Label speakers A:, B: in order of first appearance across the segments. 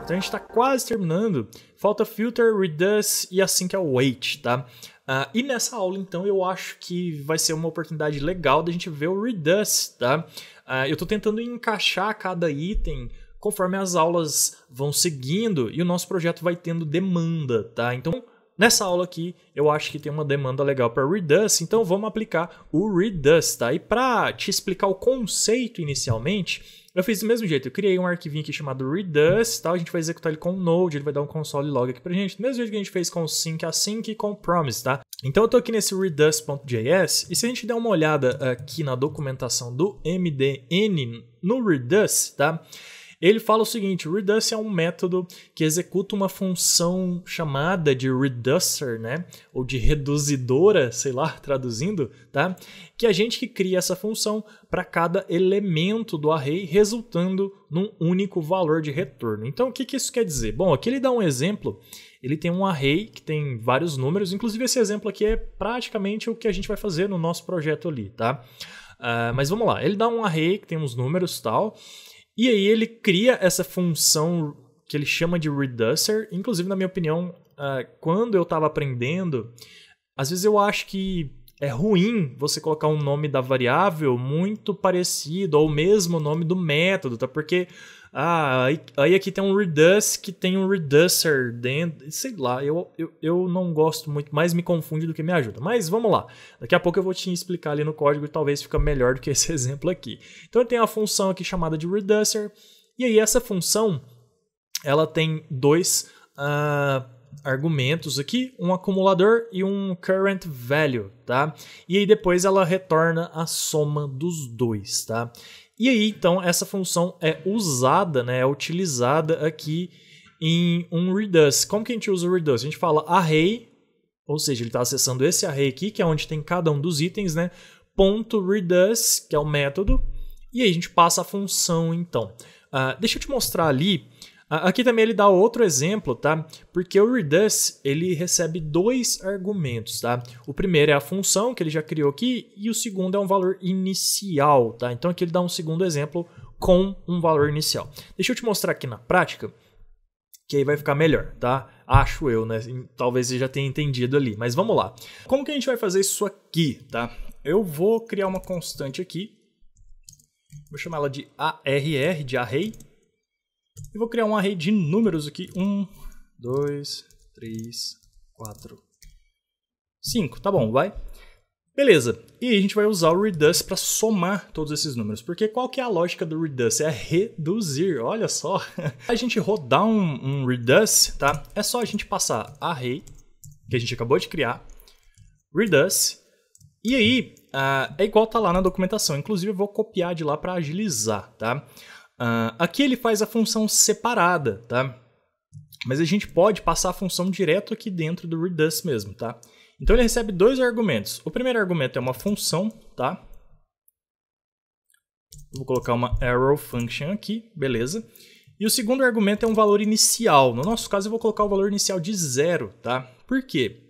A: Então a gente está quase terminando. Falta filter, reduce e assim que é o weight, tá? E nessa aula, então, eu acho que vai ser uma oportunidade legal da gente ver o reduce, tá? Eu estou tentando encaixar cada item conforme as aulas vão seguindo e o nosso projeto vai tendo demanda, tá? Então, nessa aula aqui, eu acho que tem uma demanda legal para reduce, então vamos aplicar o reduce, tá? E para te explicar o conceito inicialmente, eu fiz do mesmo jeito, eu criei um arquivinho aqui chamado reduce, tá? A gente vai executar ele com o Node, ele vai dar um console log aqui pra gente, do mesmo jeito que a gente fez com o sync async e com o promise, tá? Então eu tô aqui nesse reduce.js, e se a gente der uma olhada aqui na documentação do MDN no reduce, tá? Ele fala o seguinte, o reduce é um método que executa uma função chamada de reducer, né? Ou de reduzidora, sei lá, traduzindo, tá? Que é a gente que cria essa função para cada elemento do array, resultando num único valor de retorno. Então, o que isso quer dizer? Bom, aqui ele dá um exemplo, ele tem um array que tem vários números, inclusive esse exemplo aqui é praticamente o que a gente vai fazer no nosso projeto ali, tá? Mas vamos lá, ele dá um array que tem uns números e tal, e aí ele cria essa função que ele chama de reducer. Inclusive, na minha opinião, quando eu estava aprendendo, às vezes eu acho que é ruim você colocar um nome da variável muito parecido ou o mesmo nome do método, tá? Porque aí aqui tem um reduce que tem um reducer dentro, sei lá, eu não gosto muito, mais me confunde do que me ajuda. Mas vamos lá, daqui a pouco eu vou te explicar ali no código e talvez fique melhor do que esse exemplo aqui. Então eu tenho a função aqui chamada de reducer, e aí essa função, ela tem dois argumentos aqui, um acumulador e um current value, tá? E aí depois ela retorna a soma dos dois, tá? E aí, então, essa função é usada, né, é utilizada aqui em um reduce. Como que a gente usa o reduce? A gente fala array, ou seja, ele está acessando esse array aqui, que é onde tem cada um dos itens, né, ponto reduce, que é o método, e aí a gente passa a função, então. Deixa eu te mostrar ali. Aqui também ele dá outro exemplo, tá? Porque o reduce, ele recebe dois argumentos, tá? O primeiro é a função que ele já criou aqui e o segundo é um valor inicial, tá? Então aqui ele dá um segundo exemplo com um valor inicial. Deixa eu te mostrar aqui na prática, que aí vai ficar melhor, tá? Acho eu, né? Talvez você já tenha entendido ali, mas vamos lá. Como que a gente vai fazer isso aqui, tá? Eu vou criar uma constante aqui, vou chamar ela de ARR, de array. E vou criar um array de números aqui. 1, 2, 3, 4, 5. Tá bom, vai. Beleza. E aí a gente vai usar o reduce para somar todos esses números. Porque qual que é a lógica do reduce? É reduzir. Olha só. A gente rodar um reduce, tá? É só a gente passar array, que a gente acabou de criar, reduce. E aí, é igual tá lá na documentação. Inclusive eu vou copiar de lá para agilizar, tá? Aqui ele faz a função separada, tá? Mas a gente pode passar a função direto aqui dentro do reduce mesmo, tá? Então ele recebe dois argumentos. O primeiro argumento é uma função, tá? Vou colocar uma arrow function aqui, beleza? E o segundo argumento é um valor inicial. No nosso caso eu vou colocar o valor inicial de 0, tá? Por quê?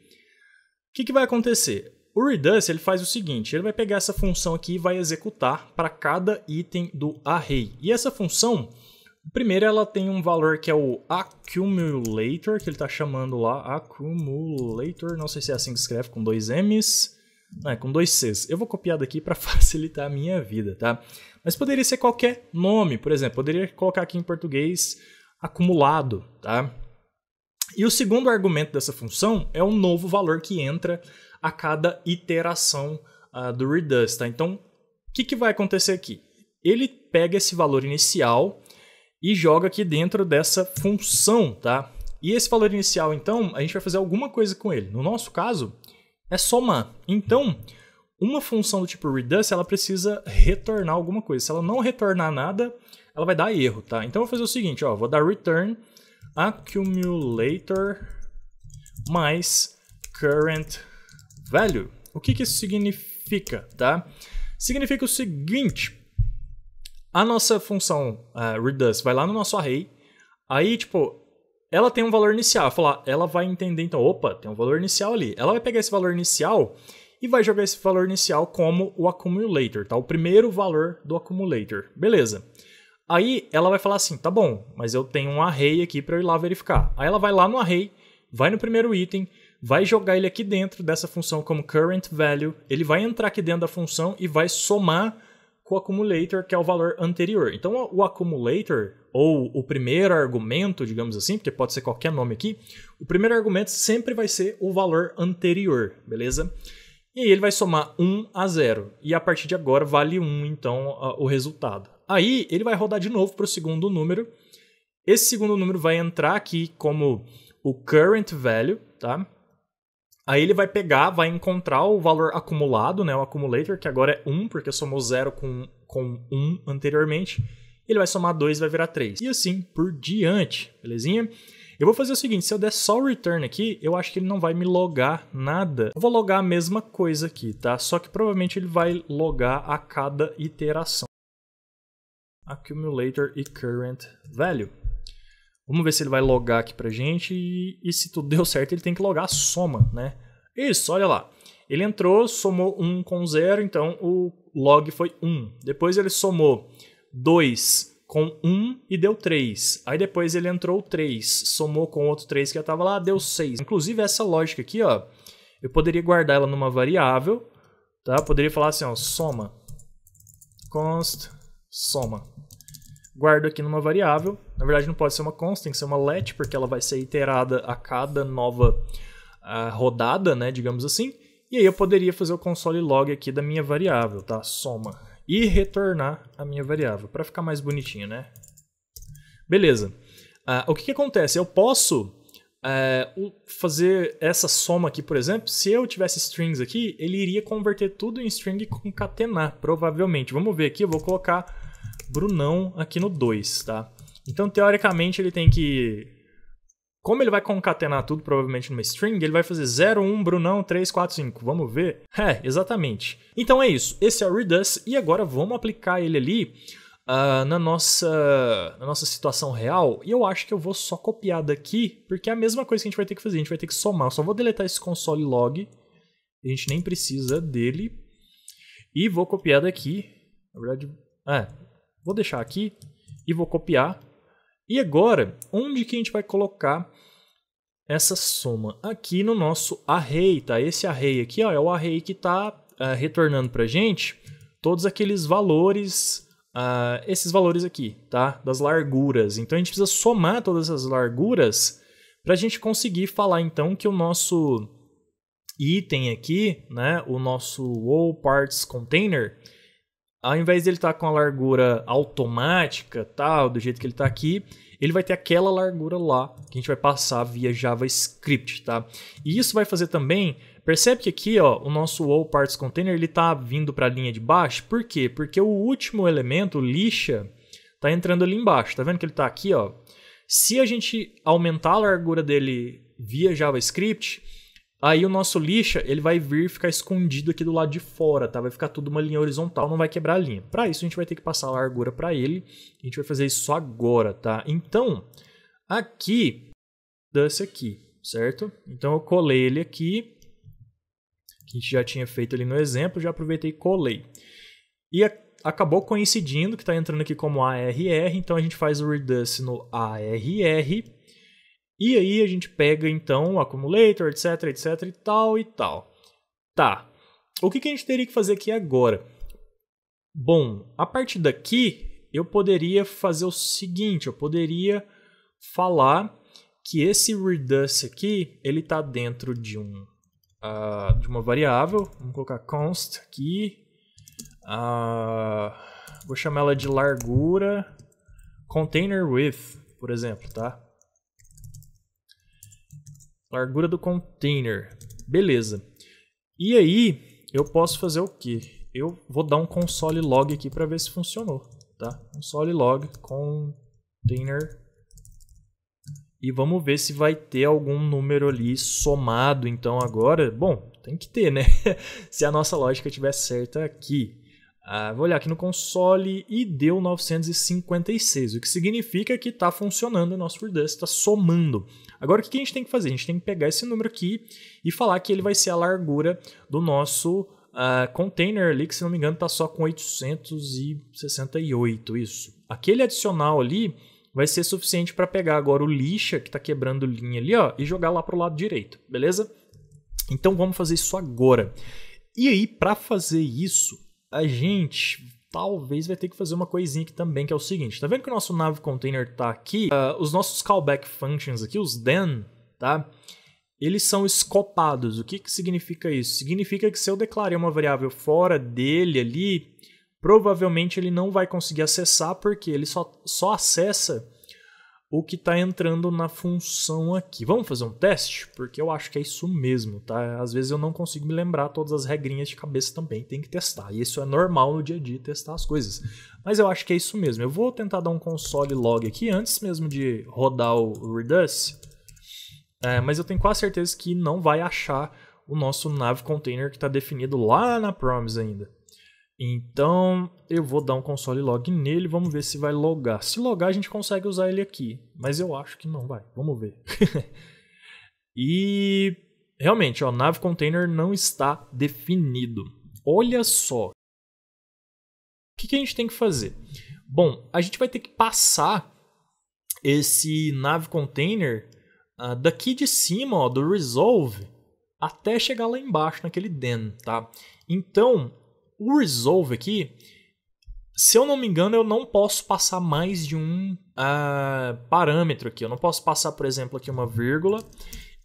A: O que vai acontecer? O reduce ele faz o seguinte, ele vai pegar essa função aqui e vai executar para cada item do array. E essa função, primeiro ela tem um valor que é o accumulator, que ele está chamando lá, accumulator, não sei se é assim que escreve, com dois M's, não, é com dois C's. Eu vou copiar daqui para facilitar a minha vida, tá? Mas poderia ser qualquer nome, por exemplo, poderia colocar aqui em português acumulado, tá? E o segundo argumento dessa função é um novo valor que entra a cada iteração do reduce, tá? Então, o que vai acontecer aqui? Ele pega esse valor inicial e joga aqui dentro dessa função, tá? E esse valor inicial, então, a gente vai fazer alguma coisa com ele. No nosso caso, é somar. Então, uma função do tipo reduce, ela precisa retornar alguma coisa. Se ela não retornar nada, ela vai dar erro, tá? Então, eu vou fazer o seguinte, ó, vou dar return accumulator mais current value. O que isso significa, tá? Significa o seguinte, a nossa função reduce vai lá no nosso array, aí, tipo, ela tem um valor inicial, ela vai entender, então, opa, tem um valor inicial ali. Ela vai pegar esse valor inicial e vai jogar esse valor inicial como o accumulator, tá? O primeiro valor do accumulator, beleza. Aí ela vai falar assim, tá bom, mas eu tenho um array aqui para eu ir lá verificar. Aí ela vai lá no array, vai no primeiro item, vai jogar ele aqui dentro dessa função como current value, ele vai entrar aqui dentro da função e vai somar com o accumulator, que é o valor anterior. Então o accumulator, ou o primeiro argumento, digamos assim, porque pode ser qualquer nome aqui, o primeiro argumento sempre vai ser o valor anterior, beleza? E aí ele vai somar 1 a 0, e a partir de agora vale 1, então, o resultado. Aí ele vai rodar de novo para o segundo número, esse segundo número vai entrar aqui como o current value, tá? Aí ele vai pegar, vai encontrar o valor acumulado, né, o accumulator, que agora é 1, porque somou 0 com 1 anteriormente. Ele vai somar 2 e vai virar 3. E assim por diante, belezinha? Eu vou fazer o seguinte, se eu der só o return aqui, eu acho que ele não vai me logar nada. Eu vou logar a mesma coisa aqui, tá? Só que provavelmente ele vai logar a cada iteração. Accumulator e current value. Vamos ver se ele vai logar aqui pra gente e se tudo deu certo ele tem que logar a soma, né? Isso, olha lá. Ele entrou, somou 1 com 0, então o log foi 1. Depois ele somou 2 com 1 e deu 3. Aí depois ele entrou 3, somou com outro 3 que já estava lá, deu 6. Inclusive essa lógica aqui, ó, eu poderia guardar ela numa variável, tá? Eu poderia falar assim, ó, soma, const, soma. Guardo aqui numa variável, na verdade não pode ser uma const, tem que ser uma let, porque ela vai ser iterada a cada nova rodada, né, digamos assim. E aí eu poderia fazer o console log aqui da minha variável, tá? Soma. E retornar a minha variável, para ficar mais bonitinho, né? Beleza. O que acontece? Eu posso fazer essa soma aqui, por exemplo, se eu tivesse strings aqui, ele iria converter tudo em string e concatenar, provavelmente. Vamos ver aqui, eu vou colocar Brunão aqui no 2, tá? Então, teoricamente, ele tem que... Como ele vai concatenar tudo, provavelmente numa string, ele vai fazer 0, 1, Brunão, 3, 4, 5. Vamos ver? Exatamente. Então é isso. Esse é o Redux e agora vamos aplicar ele ali na nossa situação real. E eu acho que eu vou só copiar daqui, porque é a mesma coisa que a gente vai ter que fazer. A gente vai ter que somar. Eu só vou deletar esse console log. A gente nem precisa dele. E vou copiar daqui. Na verdade... Vou deixar aqui e vou copiar. E agora, onde que a gente vai colocar essa soma? Aqui no nosso array, tá? Esse array aqui, ó, é o array que está retornando para a gente todos aqueles valores, esses valores aqui, tá? Das larguras. Então a gente precisa somar todas essas larguras para a gente conseguir falar então que o nosso item aqui, né? O nosso all parts container, ao invés dele estar com a largura automática, tal, do jeito que ele está aqui, ele vai ter aquela largura lá, que a gente vai passar via JavaScript, tá? E isso vai fazer também, percebe que aqui, ó, o nosso all parts container, ele está vindo para a linha de baixo, por quê? Porque o último elemento, o lixa, está entrando ali embaixo, tá vendo que ele está aqui, ó? Se a gente aumentar a largura dele via JavaScript, aí o nosso lixa, ele vai vir ficar escondido aqui do lado de fora, tá? Vai ficar tudo uma linha horizontal, não vai quebrar a linha. Para isso, a gente vai ter que passar a largura para ele. A gente vai fazer isso agora, tá? Então, aqui, desse aqui, certo? Então, eu colei ele aqui, que a gente já tinha feito ali no exemplo, já aproveitei e colei. E acabou coincidindo que está entrando aqui como ARR, então a gente faz o reduce no ARR. E aí a gente pega então o accumulator, etc, etc e tal e tal. Tá, o que a gente teria que fazer aqui agora? Bom, a partir daqui eu poderia fazer o seguinte, eu poderia falar que esse reduce aqui, ele está dentro de uma variável, vamos colocar const aqui, vou chamar ela de largura container width, por exemplo, tá? Largura do container. Beleza. E aí, eu posso fazer o quê? Eu vou dar um console log aqui para ver se funcionou, tá? Console log container. E vamos ver se vai ter algum número ali somado, então, agora. Bom, tem que ter, né? Se a nossa lógica estiver certa aqui. Vou olhar aqui no console e deu 956, o que significa que está funcionando o nosso Redux, está somando. Agora o que a gente tem que fazer? A gente tem que pegar esse número aqui e falar que ele vai ser a largura do nosso container ali, que se não me engano tá só com 868, isso. Aquele adicional ali vai ser suficiente para pegar agora o lixa, que tá quebrando linha ali, ó, e jogar lá pro lado direito, beleza? Então vamos fazer isso agora. E aí, para fazer isso, a gente talvez vai ter que fazer uma coisinha aqui também, que é o seguinte. Tá vendo que o nosso nav container tá aqui? Os nossos callback functions aqui, os then, tá? Eles são escopados. O que que significa isso? Significa que se eu declarei uma variável fora dele ali, provavelmente ele não vai conseguir acessar, porque ele só acessa o que está entrando na função aqui. Vamos fazer um teste? Porque eu acho que é isso mesmo, tá? Às vezes eu não consigo me lembrar todas as regrinhas de cabeça também, tem que testar. E isso é normal no dia a dia, testar as coisas. Mas eu acho que é isso mesmo. Eu vou tentar dar um console log aqui, antes mesmo de rodar o Redux. Mas eu tenho quase certeza que não vai achar o nosso nav container que está definido lá na promise ainda. Então, eu vou dar um console log nele, vamos ver se vai logar. Se logar, a gente consegue usar ele aqui, mas eu acho que não vai. Vamos ver. E, realmente, o nav container não está definido. Olha só. O que a gente tem que fazer? Bom, a gente vai ter que passar esse nav container daqui de cima, ó, do resolve, até chegar lá embaixo, naquele then, tá? Então, o resolve aqui, se eu não me engano, eu não posso passar mais de um parâmetro aqui. Eu não posso passar, por exemplo, aqui uma vírgula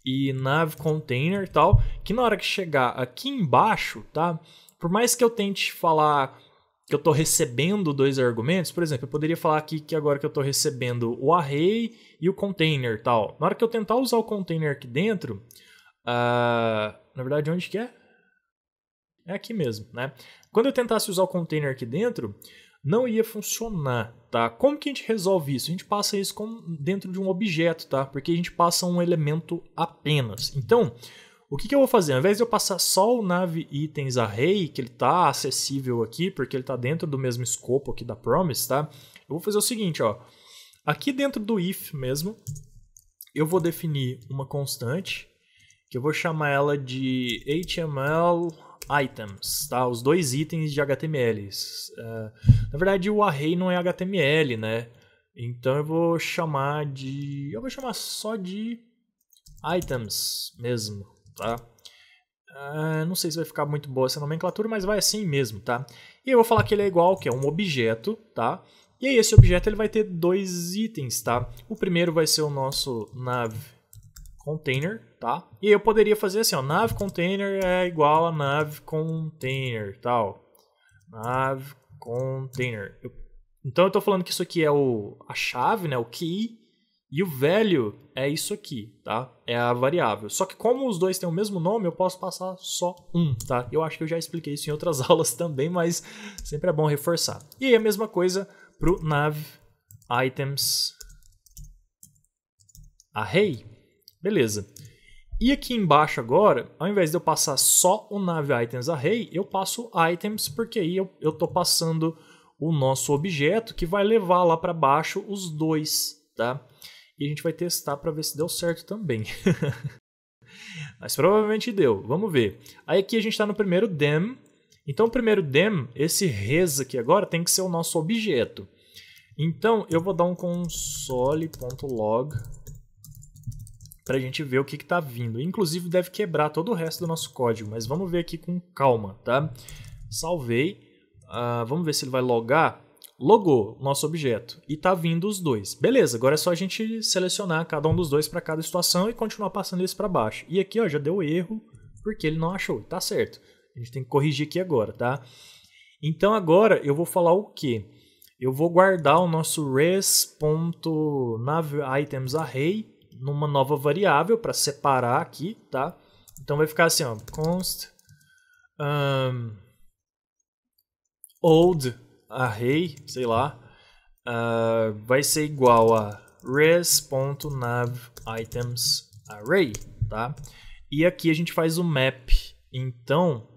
A: e nav container e tal, que na hora que chegar aqui embaixo, tá? Por mais que eu tente falar que eu estou recebendo dois argumentos, por exemplo, eu poderia falar aqui que agora que eu estou recebendo o array e o container e tal. Na hora que eu tentar usar o container aqui dentro, na verdade, onde que é? É aqui mesmo, né? Quando eu tentasse usar o container aqui dentro, não ia funcionar, tá? Como que a gente resolve isso? A gente passa isso dentro de um objeto, tá? Porque a gente passa um elemento apenas. Então, o que eu vou fazer? Ao invés de eu passar só o nav_items_array, que ele está acessível aqui, porque ele está dentro do mesmo escopo aqui da promise, tá? Eu vou fazer o seguinte, ó. Aqui dentro do if mesmo, eu vou definir uma constante, que eu vou chamar ela de HTML items, tá? Os dois itens de HTML. Na verdade, o array não é HTML, né? Então eu vou chamar só de items mesmo, tá? Não sei se vai ficar muito boa essa nomenclatura, mas vai assim mesmo, tá? E eu vou falar que ele é igual, que é um objeto, tá? E aí esse objeto ele vai ter dois itens, tá? O primeiro vai ser o nosso nav container, tá? E aí eu poderia fazer assim, ó, nav container é igual a nav container, tal. Nav container. Então eu tô falando que isso aqui é a chave, né, o key, e o value é isso aqui, tá? É a variável. Só que como os dois têm o mesmo nome, eu posso passar só um, tá? Eu acho que eu já expliquei isso em outras aulas também, mas sempre é bom reforçar. E aí a mesma coisa pro nav items array. Beleza. E aqui embaixo agora, ao invés de eu passar só o nav_items_array, eu passo items, porque aí eu estou passando o nosso objeto que vai levar lá para baixo os dois, tá? E a gente vai testar para ver se deu certo também. Mas provavelmente deu. Vamos ver. Aí aqui a gente está no primeiro dem. Então o primeiro dem, esse res aqui agora, tem que ser o nosso objeto. Então eu vou dar um console.log para a gente ver o que está vindo. Inclusive deve quebrar todo o resto do nosso código, mas vamos ver aqui com calma, tá? Salvei. Vamos ver se ele vai logar. Logou o nosso objeto e está vindo os dois. Beleza, agora é só a gente selecionar cada um dos dois para cada situação e continuar passando isso para baixo. E aqui ó, já deu erro porque ele não achou. Tá certo. A gente tem que corrigir aqui agora, tá? Então agora eu vou falar o quê? Eu vou guardar o nosso res.navItemsArray numa nova variável para separar aqui, tá? Então vai ficar assim, ó, const old array, sei lá, vai ser igual a res.navItemsArray, tá? E aqui a gente faz o map, então,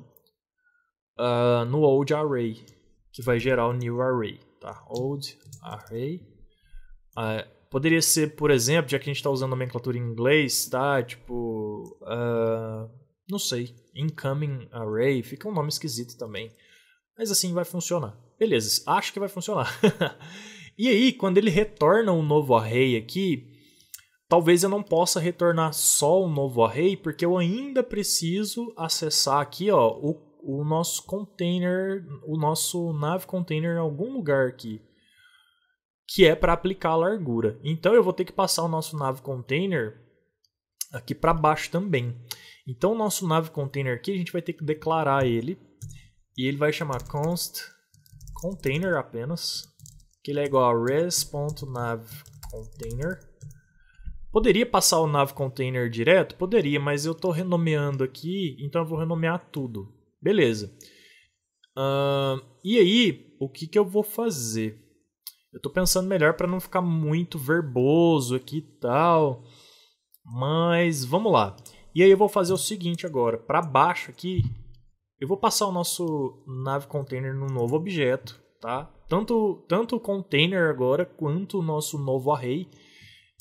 A: no old array, que vai gerar o new array, tá? Old array. Poderia ser, por exemplo, já que a gente está usando nomenclatura em inglês, tá? Tipo, Não sei. Incoming Array, fica um nome esquisito também. Mas assim vai funcionar. Beleza, acho que vai funcionar. E aí, quando ele retorna um novo array aqui, talvez eu não possa retornar só um novo array, porque eu ainda preciso acessar aqui, ó, o nosso container, o nosso nav container em algum lugar aqui, que é para aplicar a largura. Então eu vou ter que passar o nosso nav container aqui para baixo também. Então o nosso nav container aqui a gente vai ter que declarar ele, e ele vai chamar const container apenas, que ele é igual a res.navContainer. Poderia passar o navContainer direto? Poderia, mas eu estou renomeando aqui, então eu vou renomear tudo. Beleza. E aí, o que eu vou fazer? Eu estou pensando melhor para não ficar muito verboso aqui e tal, mas vamos lá. E aí eu vou fazer o seguinte agora, para baixo aqui, eu vou passar o nosso navContainer num novo objeto, tá? Tanto o container agora, quanto o nosso novo array.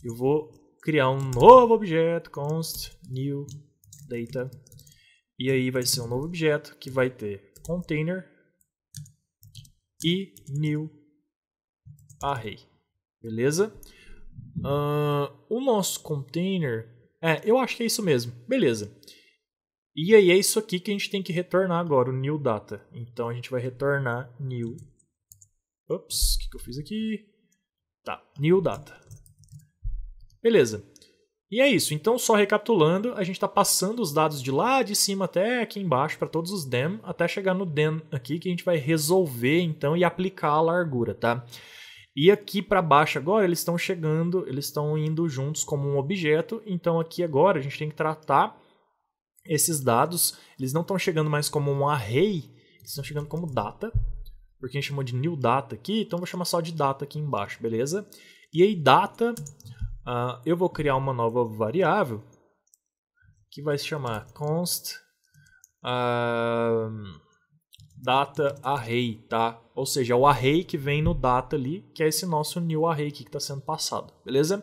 A: Eu vou criar um novo objeto, const new data. E aí vai ser um novo objeto que vai ter container e new array. Beleza? O nosso container... eu acho que é isso mesmo. Beleza. E aí é isso aqui que a gente tem que retornar agora, o new data. Então a gente vai retornar new... Ops, o que eu fiz aqui? Tá, new data. Beleza. E é isso. Então, só recapitulando, a gente está passando os dados de lá de cima até aqui embaixo para todos os dem, até chegar no dem aqui que a gente vai resolver então e aplicar a largura, tá? E aqui para baixo agora eles estão chegando, eles estão indo juntos como um objeto. Então aqui agora a gente tem que tratar esses dados, eles não estão chegando mais como um array, eles estão chegando como data, porque a gente chamou de new data aqui, então eu vou chamar só de data aqui embaixo, beleza? E aí data, eu vou criar uma nova variável que vai se chamar const data array, tá? Ou seja, o array que vem no data ali, que é esse nosso new array aqui que está sendo passado, beleza?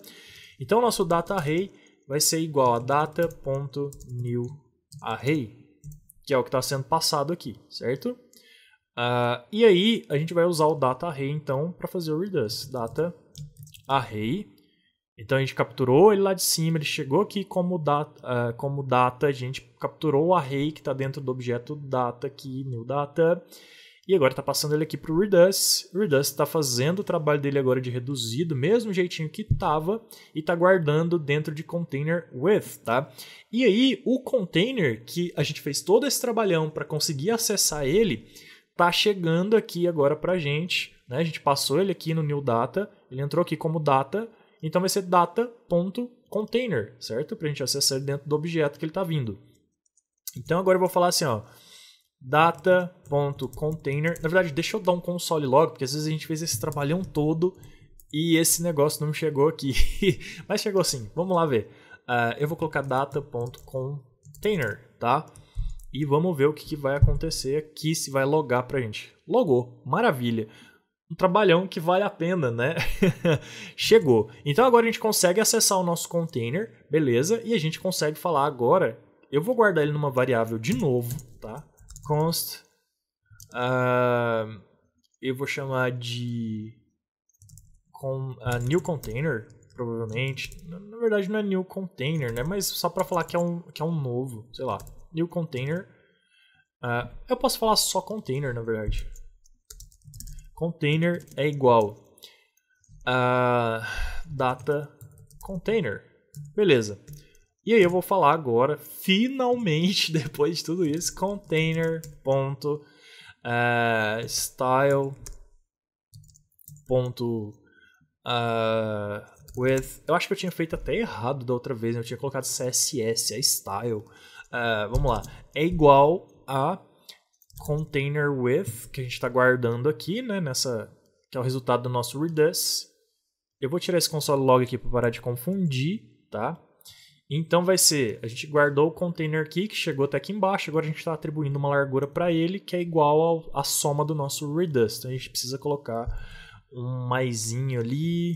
A: Então nosso data array vai ser igual a data.newArray, que é o que está sendo passado aqui, certo? E aí a gente vai usar o data array então para fazer o reduce. Data array. Então a gente capturou ele lá de cima, ele chegou aqui como data, a gente capturou o array que está dentro do objeto data aqui, new data. E agora está passando ele aqui para o reduce. O reduce está fazendo o trabalho dele agora de reduzir do mesmo jeitinho que estava e está guardando dentro de container with, tá? E aí o container que a gente fez todo esse trabalhão para conseguir acessar ele está chegando aqui agora para a gente, né? A gente passou ele aqui no new data, ele entrou aqui como data, então vai ser data.container, certo? Para a gente acessar ele dentro do objeto que ele está vindo. Então agora eu vou falar assim, ó, data.container. Na verdade, deixa eu dar um console logo, porque às vezes a gente fez esse trabalhão todo e esse negócio não chegou aqui. Mas chegou sim, vamos lá ver. Eu vou colocar data.container, tá? E vamos ver o que vai acontecer aqui, se vai logar pra gente. Logou, maravilha. Um trabalhão que vale a pena, né? Chegou. Então agora a gente consegue acessar o nosso container, beleza? E a gente consegue falar agora, eu vou guardar ele numa variável de novo, tá? Const, eu vou chamar de new container, provavelmente. Na verdade não é new container, né? Mas só para falar que é um novo, sei lá, new container. Eu posso falar só container, na verdade. Container é igual a data container, beleza? E aí eu vou falar agora, finalmente, depois de tudo isso, container.style.with. Eu acho que eu tinha feito até errado da outra vez, eu tinha colocado CSS, é style. Vamos lá, é igual a container with, que a gente está guardando aqui, né, que é o resultado do nosso reduce. Eu vou tirar esse console log aqui para parar de confundir, tá? Então vai ser, a gente guardou o container aqui, que chegou até aqui embaixo, agora a gente está atribuindo uma largura para ele, que é igual à soma do nosso reduce. Então a gente precisa colocar um maisinho ali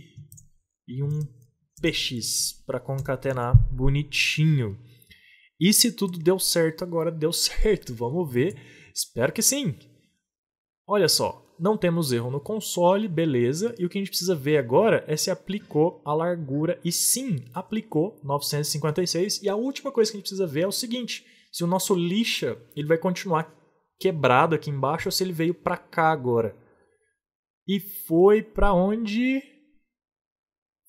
A: e um px para concatenar bonitinho. E se tudo deu certo agora, deu certo. Vamos ver. Espero que sim. Olha só, não temos erro no console, beleza. E o que a gente precisa ver agora é se aplicou a largura. E sim, aplicou 956. E a última coisa que a gente precisa ver é o seguinte. Se o nosso lixa ele vai continuar quebrado aqui embaixo ou se ele veio para cá agora. E foi para onde?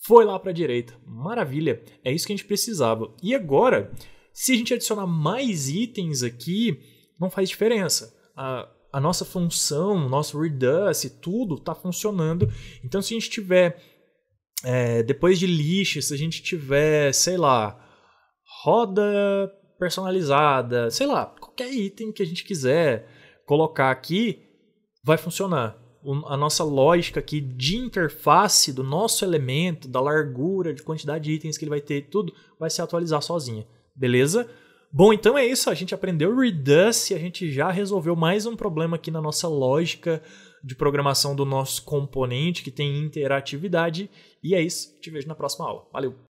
A: Foi lá para a direita. Maravilha, é isso que a gente precisava. E agora, se a gente adicionar mais itens aqui, não faz diferença. A nossa função, o nosso Redux, tudo está funcionando. Então, se a gente tiver, depois de lixa, se a gente tiver, sei lá, roda personalizada, sei lá, qualquer item que a gente quiser colocar aqui, vai funcionar. A nossa lógica aqui de interface do nosso elemento, da largura, de quantidade de itens que ele vai ter, tudo vai se atualizar sozinha. Beleza? Bom, então é isso. A gente aprendeu Redux e a gente já resolveu mais um problema aqui na nossa lógica de programação do nosso componente que tem interatividade. E é isso. Te vejo na próxima aula. Valeu!